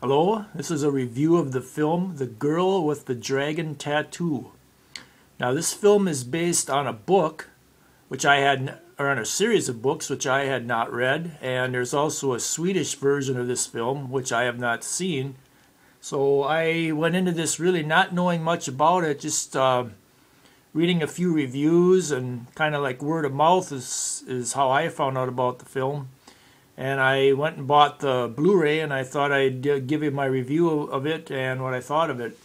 Hello, this is a review of the film The Girl with the Dragon Tattoo. Now this film is based on a book which or on a series of books which I had not read, and there's also a Swedish version of this film which I have not seen. So I went into this really not knowing much about it, just reading a few reviews, and kind of like word of mouth is how I found out about the film. And I went and bought the Blu-ray, and I thought I'd give you my review of it and what I thought of it.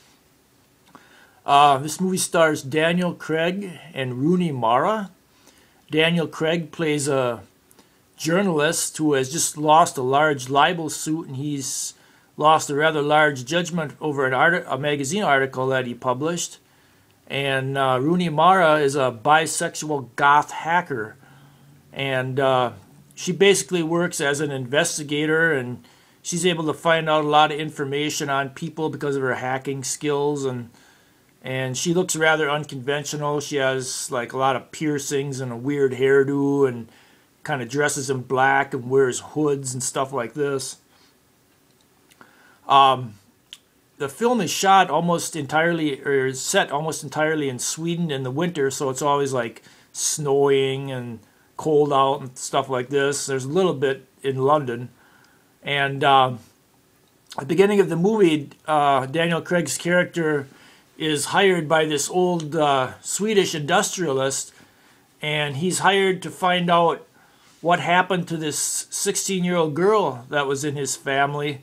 This movie stars Daniel Craig and Rooney Mara. Daniel Craig plays a journalist who has just lost a large libel suit, and he's lost a rather large judgment over a magazine article that he published. And Rooney Mara is a bisexual goth hacker, and she basically works as an investigator, and she's able to find out a lot of information on people because of her hacking skills, and she looks rather unconventional. She has like a lot of piercings and a weird hairdo, and kind of dresses in black and wears hoods and stuff like this. The film is shot almost entirely, or is set almost entirely in Sweden in the winter, so it's always like snowing and cold out and stuff like this. There's a little bit in London. And at the beginning of the movie, Daniel Craig's character is hired by this old Swedish industrialist, and he's hired to find out what happened to this 16-year-old girl that was in his family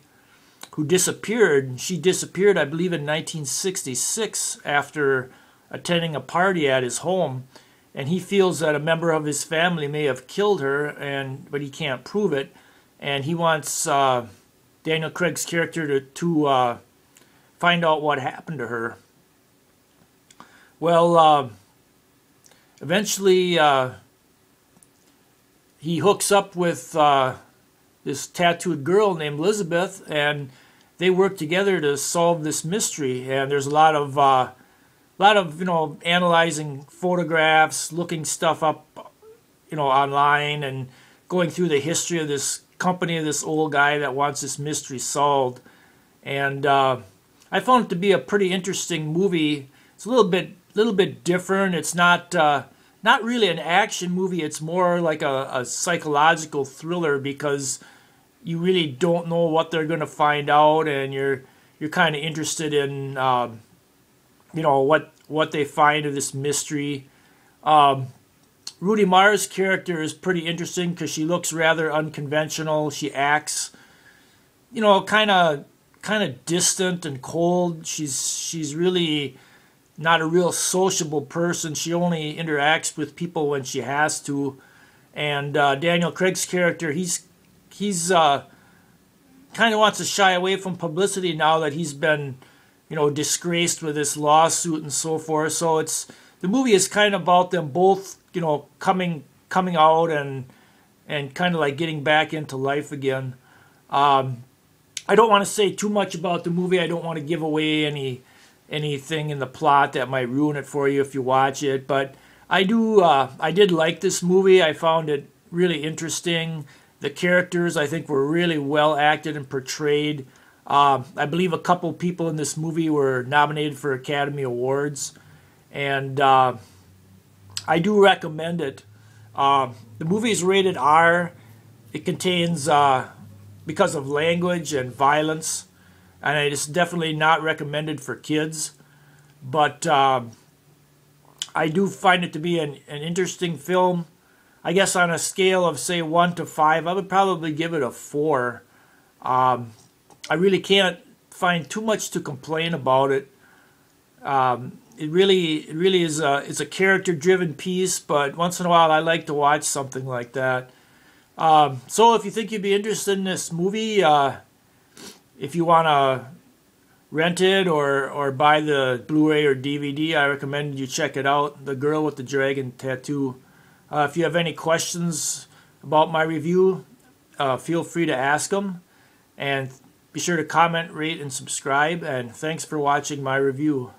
who disappeared. She disappeared, I believe, in 1966 after attending a party at his home. And he feels that a member of his family may have killed her, but he can't prove it. And he wants Daniel Craig's character to find out what happened to her. Well, eventually he hooks up with this tattooed girl named Elizabeth, and they work together to solve this mystery. And there's a lot of analyzing photographs, looking stuff up, online, and going through the history of this company, of this old guy that wants this mystery solved. And I found it to be a pretty interesting movie. It's a little bit different. It's not really an action movie. It's more like a psychological thriller, because you really don't know what they're going to find out, and you're kind of interested in what they find of this mystery. Rooney Mara's character is pretty interesting because she looks rather unconventional. She acts, kind of distant and cold. She's really not a real sociable person. She only interacts with people when she has to. And Daniel Craig's character, he's kind of wants to shy away from publicity now that he's been disgraced with this lawsuit and so forth. So the movie is kind of about them both, coming out and kind of like getting back into life again. I don't want to say too much about the movie. I don't want to give away anything in the plot that might ruin it for you if you watch it. But I did like this movie. I found it really interesting. The characters, I think, were really well acted and portrayed. I believe a couple people in this movie were nominated for Academy Awards, and I do recommend it. The movie is rated R. It contains, because of language and violence, and it is definitely not recommended for kids. But I do find it to be an interesting film. I guess on a scale of, say, 1 to 5, I would probably give it a 4. I really can't find too much to complain about it. It really is it's a character-driven piece, but once in a while I like to watch something like that. So if you think you'd be interested in this movie, if you want to rent it or buy the Blu-ray or DVD, I recommend you check it out, The Girl with the Dragon Tattoo. If you have any questions about my review, feel free to ask them. And be sure to comment, rate, and subscribe. And thanks for watching my review.